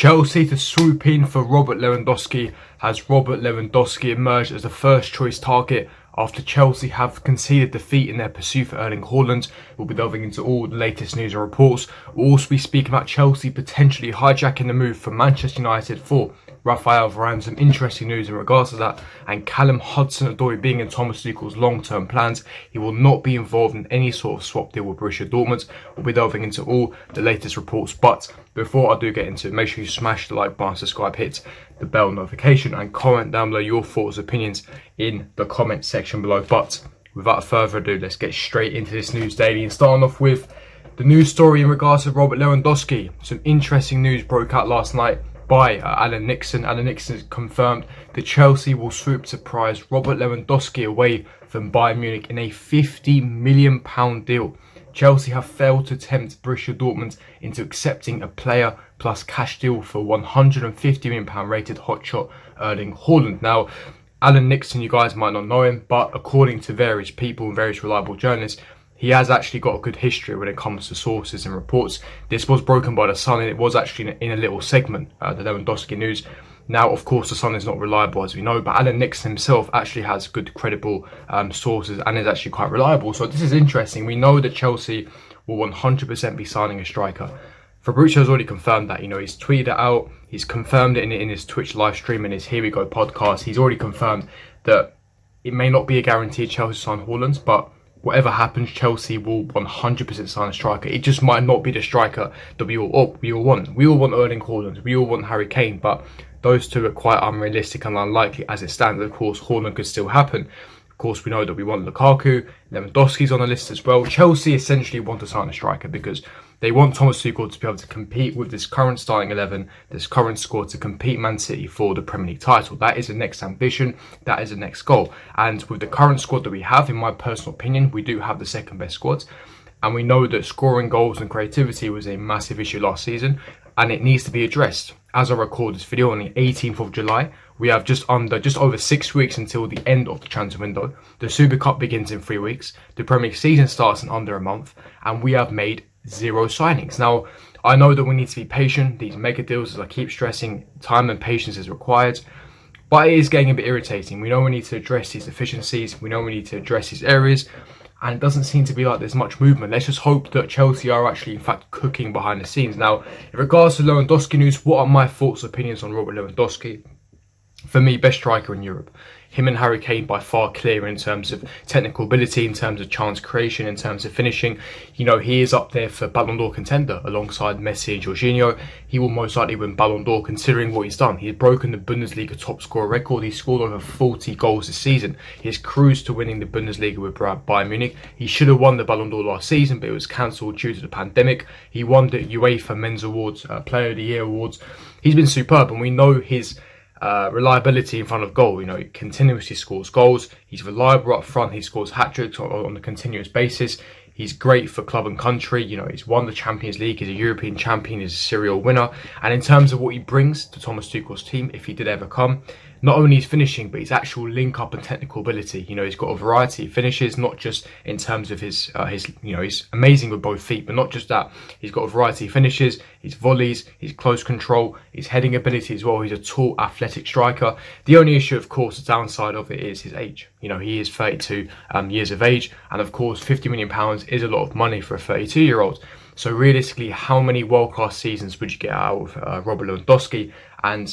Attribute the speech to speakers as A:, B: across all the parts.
A: Chelsea to swoop in for Robert Lewandowski. Has Robert Lewandowski emerged as the first choice target after Chelsea have conceded defeat in their pursuit for Erling Haaland? We'll be delving into all the latest news and reports. We'll also be speaking about Chelsea potentially hijacking the move from Manchester United for Rafael Varan. Some interesting news in regards to that, and Callum Hudson-Odoi being in Thomas Tuchel's long-term plans. He will not be involved in any sort of swap deal with Borussia Dortmund. We'll be delving into all the latest reports, but before I do get into it, make sure you smash the like button, subscribe, hit the bell notification, and comment down below your thoughts, opinions in the comment section below. But without further ado, let's get straight into this news daily, and starting off with the news story in regards to Robert Lewandowski. Some interesting news broke out last night by Alan Nixon. Alan Nixon has confirmed that Chelsea will swoop to prize Robert Lewandowski away from Bayern Munich in a £50 million deal. Chelsea have failed to tempt Borussia Dortmund into accepting a player plus cash deal for £150 million rated hotshot Erling Haaland. Now, Alan Nixon, you guys might not know him, but according to various people and various reliable journalists, he has actually got a good history when it comes to sources and reports. This was broken by The Sun, and it was actually in a little segment, the Lewandowski news. Now, of course, The Sun is not reliable, as we know, but Alan Nixon himself actually has good, credible sources and is actually quite reliable. So this is interesting. We know that Chelsea will 100% be signing a striker. Fabrizio has already confirmed that. He's tweeted it out. He's confirmed it in his Twitch live stream and his Here We Go podcast. He's already confirmed that it may not be a guarantee Chelsea sign Haaland, but whatever happens, Chelsea will 100% sign a striker. It just might not be the striker that we all want. We all want Erling Haaland. We all want Harry Kane, but those two are quite unrealistic and unlikely as it stands. Of course, Haaland could still happen. Of course, we know that we want Lukaku. Lewandowski's on the list as well. Chelsea essentially want to sign a striker because they want Thomas Tuchel to be able to compete with this current starting 11, this current squad, to compete Man City for the Premier League title. That is the next ambition. That is the next goal. And with the current squad that we have, in my personal opinion, we do have the second best squad. And we know that scoring goals and creativity was a massive issue last season, and it needs to be addressed. As I record this video on the 18th of July, we have just over 6 weeks until the end of the transfer window. The Super Cup begins in 3 weeks. The Premier League season starts in under a month, and we have made 0 signings. Now, I know that we need to be patient. These mega deals, as I keep stressing, time and patience is required. But it is getting a bit irritating. We know we need to address these deficiencies. We know we need to address these areas. And it doesn't seem to be like there's much movement. Let's just hope that Chelsea are actually, in fact, cooking behind the scenes. Now, in regards to Lewandowski news, what are my thoughts, opinions on Robert Lewandowski? For me, best striker in Europe. Him and Harry Kane by far clear in terms of technical ability, in terms of chance creation, in terms of finishing. He is up there for Ballon d'Or contender alongside Messi and Jorginho. He will most likely win Ballon d'Or considering what he's done. He's broken the Bundesliga top scorer record. He scored over 40 goals this season. He's cruised to winning the Bundesliga with Bayern Munich. He should have won the Ballon d'Or last season, but it was cancelled due to the pandemic. He won the UEFA Men's Awards, Player of the Year Awards. He's been superb, and we know his reliability in front of goal. He continuously scores goals. He's reliable up front. He scores hat-tricks on a continuous basis. He's great for club and country. He's won the Champions League. He's a European champion. He's a serial winner. And in terms of what he brings to Thomas Tuchel's team, if he did ever come, not only his finishing, but his actual link-up and technical ability. He's got a variety of finishes, not just in terms of his he's amazing with both feet, but not just that. He's got a variety of finishes, his volleys, his close control, his heading ability as well. He's a tall, athletic striker. The only issue, of course, the downside of it is his age. He is 32 years of age, and of course, £50 million is a lot of money for a 32-year-old. So realistically, how many world-class seasons would you get out of Robert Lewandowski? And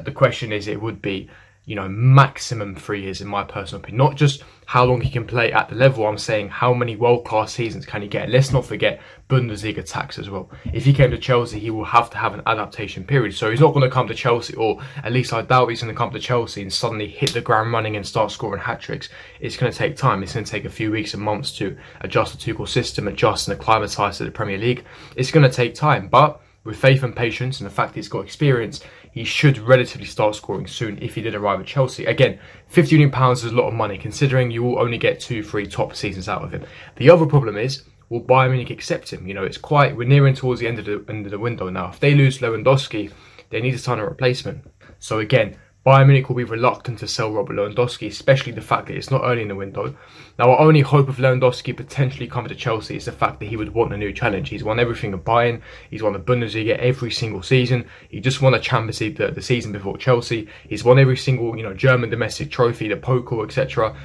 A: the question is, it would be, maximum 3 years in my personal opinion. Not just how long he can play at the level, I'm saying how many world-class seasons can he get. Let's not forget Bundesliga tax as well. If he came to Chelsea, he will have to have an adaptation period. So he's not going to come to Chelsea, or at least I doubt he's going to come to Chelsea and suddenly hit the ground running and start scoring hat-tricks. It's going to take time. It's going to take a few weeks and months to adjust the Tuchel system, adjust and acclimatise to the Premier League. It's going to take time, but with faith and patience and the fact he's got experience, he should relatively start scoring soon if he did arrive at Chelsea. Again, £50 million is a lot of money considering you will only get 2-3 top seasons out of him. The other problem is, will Bayern Munich accept him? We're nearing towards the end of the window now. If they lose Lewandowski, they need to sign a replacement. So again, Bayern Munich will be reluctant to sell Robert Lewandowski, especially the fact that it's not early in the window. Now, our only hope of Lewandowski potentially coming to Chelsea is the fact that he would want a new challenge. He's won everything at Bayern. He's won the Bundesliga every single season. He just won a Champions League the season before Chelsea. He's won every single, German domestic trophy, the Pokal, etc.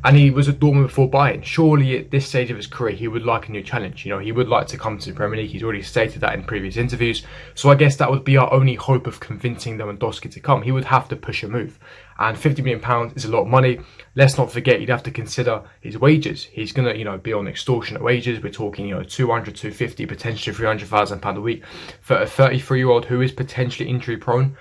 A: And he was at Dortmund before Bayern. Surely at this stage of his career, he would like a new challenge. He would like to come to the Premier League. He's already stated that in previous interviews. So I guess that would be our only hope of convincing Lewandowski to come. He would have to push a move. And £50 million is a lot of money. Let's not forget, you'd have to consider his wages. He's going to, be on extortionate wages. We're talking, 200, 250, potentially £300,000 a week for a 33-year-old who is potentially injury prone.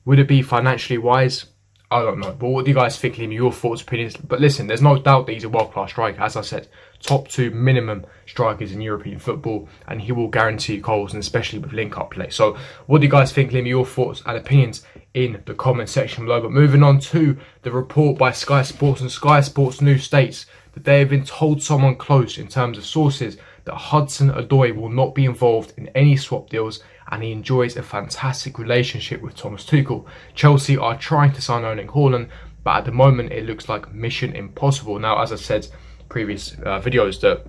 A: Would it be financially wise? I don't know. But what do you guys think? Leave me your thoughts, opinions. But listen, there's no doubt that he's a world-class striker. As I said, top 2 minimum strikers in European football, and he will guarantee goals, and especially with link-up play. So what do you guys think? Leave me your thoughts and opinions in the comment section below. But moving on to the report by Sky Sports, and Sky Sports News states that they have been told someone close in terms of sources that Hudson-Odoi will not be involved in any swap deals, and he enjoys a fantastic relationship with Thomas Tuchel. Chelsea are trying to sign Erling Haaland, but at the moment it looks like mission impossible. Now, as I said in previous videos, that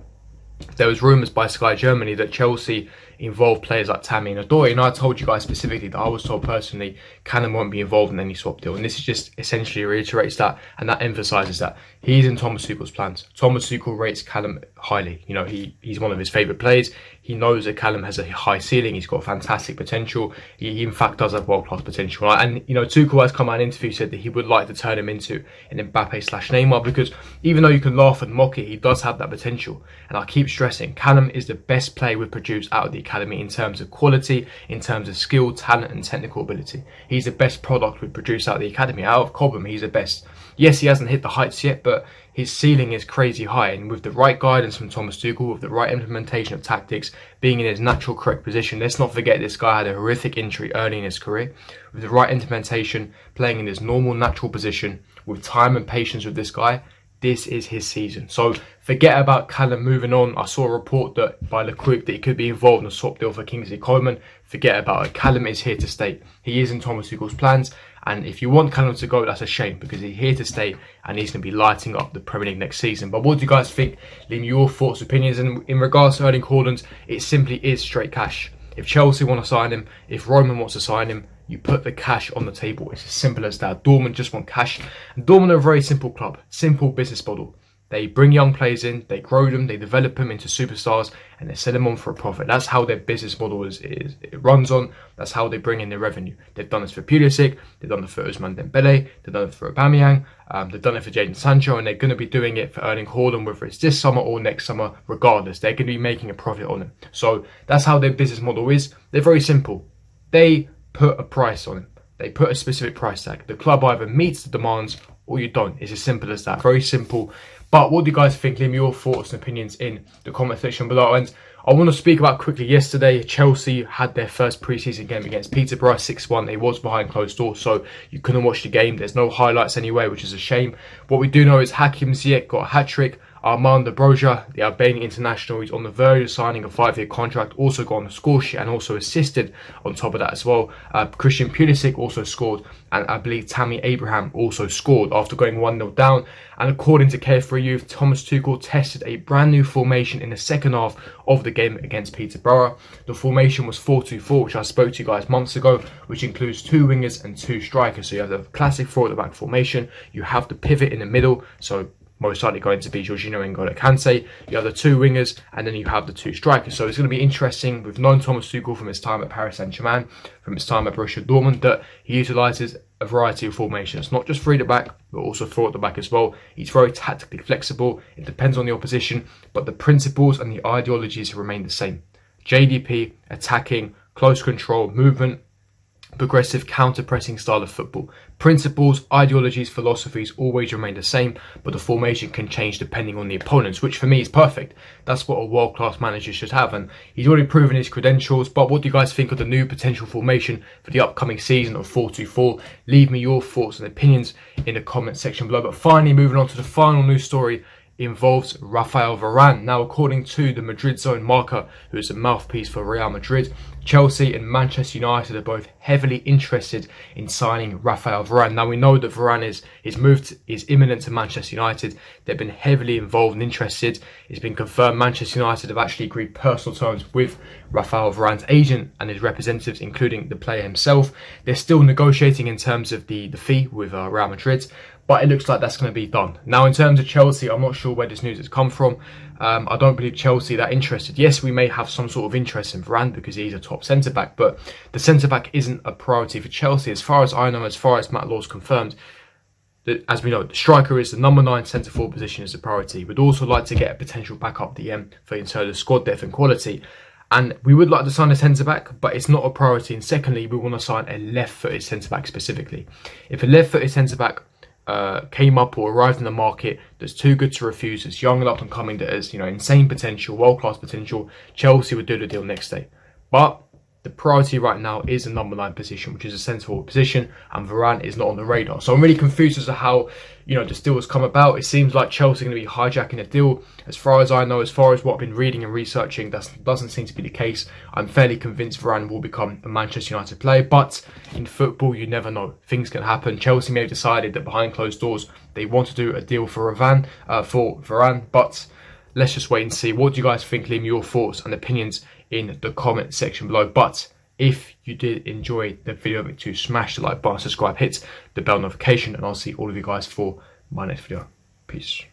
A: there was rumours by Sky Germany that Chelsea involved players like Tammy and Odoi, and I told you guys specifically that I was told personally Callum won't be involved in any swap deal, and this just essentially reiterates that, and that emphasises that he's in Thomas Tuchel's plans. Thomas Tuchel rates Callum highly. He's one of his favourite players. He knows that Callum has a high ceiling. He's got fantastic potential. He in fact does have world-class potential. And Tuchel has come out in an interview, said that he would like to turn him into an Mbappe/Neymar, because even though you can laugh and mock it, he does have that potential. And I keep stressing, Callum is the best player we've produced out of the academy in terms of quality, in terms of skill, talent and technical ability. He's the best product we've produced out of the academy. Out of Cobham, he's the best. Yes, he hasn't hit the heights yet, but his ceiling is crazy high, and with the right guidance from Thomas Tuchel, with the right implementation of tactics, being in his natural correct position. Let's not forget this guy had a horrific injury early in his career. With the right implementation, playing in his normal natural position, with time and patience with this guy, this is his season. So forget about Callum moving on. I saw a report that by Quick that he could be involved in a swap deal for Kingsley Coman. Forget about it. Callum is here to stay. He is in Thomas Tuchel's plans. And if you want Callum to go, that's a shame, because he's here to stay and he's going to be lighting up the Premier League next season. But what do you guys think? Leave me your thoughts, opinions. And in regards to Erling Haaland, it simply is straight cash. If Chelsea want to sign him, if Roman wants to sign him, you put the cash on the table. It's as simple as that. Dortmund just want cash. And Dortmund are a very simple club, simple business model. They bring young players in, they grow them, they develop them into superstars, and they sell them on for a profit. That's how their business model it runs on. That's how they bring in their revenue. They've done this for Pulisic, they've done it for Ousmane Dembele, they've done it for Aubameyang, they've done it for Jadon Sancho, and they're going to be doing it for Erling Haaland, whether it's this summer or next summer. Regardless, they're going to be making a profit on him. So that's how their business model is. They're very simple. They put a price on him. They put a specific price tag. The club either meets the demands or you don't. It's as simple as that. Very simple. But what do you guys think? Leave me your thoughts and opinions in the comment section below. And I want to speak about quickly, yesterday Chelsea had their first preseason game against Peterborough, 6-1. It was behind closed doors, so you couldn't watch the game. There's no highlights anyway, which is a shame. What we do know is Hakim Ziyech got a hat-trick. Armand Broja, the Albanian international, he's on the verge of signing a 5-year contract, also got on the score sheet and also assisted on top of that as well. Christian Pulisic also scored, and I believe Tammy Abraham also scored after going 1-0 down. And according to Carefree Youth, Thomas Tuchel tested a brand new formation in the second half of the game against Peterborough. The formation was 4-2-4, which I spoke to you guys months ago, which includes 2 wingers and 2 strikers. So you have the classic 4 at the back formation, you have the pivot in the middle, so most likely going to be Jorginho and N'Golo Kante. You have the 2 wingers, and then you have the 2 strikers. So it's going to be interesting. We've known Thomas Tuchel from his time at Paris Saint-Germain, from his time at Borussia Dortmund, that he utilises a variety of formations, not just 3 at the back, but also 4 at the back as well. He's very tactically flexible. It depends on the opposition, but the principles and the ideologies remain the same. JDP, attacking, close control, movement, progressive counter-pressing style of football. Principles, ideologies, philosophies always remain the same, but the formation can change depending on the opponents, which for me is perfect. That's what a world-class manager should have, and he's already proven his credentials. But what do you guys think of the new potential formation for the upcoming season of 4-2-4? Leave me your thoughts and opinions in the comment section below. But finally, moving on to the final news story, involves Rafael Varan. Now, according to the Madrid Zone Marca, who is a mouthpiece for Real Madrid, Chelsea and Manchester United are both heavily interested in signing Rafael Varan. Now we know that Varane his move is imminent to Manchester United. They've been heavily involved and interested. It's been confirmed Manchester United have actually agreed personal terms with Rafael Varane's agent and his representatives, including the player himself. They're still negotiating in terms of the fee with Real Madrid, but it looks like that's going to be done. Now in terms of Chelsea, I'm not sure where this news has come from. I don't believe Chelsea are that interested. Yes, we may have some sort of interest in Varane because he's a top centre-back, but the centre-back isn't a priority for Chelsea. As far as I know, as far as Matt Law's confirmed, that, as we know, the striker is the number 9 centre-forward position is a priority. We'd also like to get a potential backup DM for in terms of squad depth and quality. And we would like to sign a centre-back, but it's not a priority. And secondly, we want to sign a left-footed centre-back specifically. If a left-footed centre-back came up or arrived in the market that's too good to refuse, that's young and up and coming, that has, insane potential, world-class potential, Chelsea would do the deal next day. But the priority right now is the number 9 position, which is a centre-forward position, and Varane is not on the radar. So I'm really confused as to how, this deal has come about. It seems like Chelsea are going to be hijacking the deal. As far as I know, as far as what I've been reading and researching, that doesn't seem to be the case. I'm fairly convinced Varane will become a Manchester United player, but in football, you never know. Things can happen. Chelsea may have decided that behind closed doors, they want to do a deal for Varane, but let's just wait and see. What do you guys think? Leave me your thoughts and opinions in the comment section below. But if you did enjoy the video, make sure to smash the like button, subscribe, hit the bell notification, and I'll see all of you guys for my next video. Peace.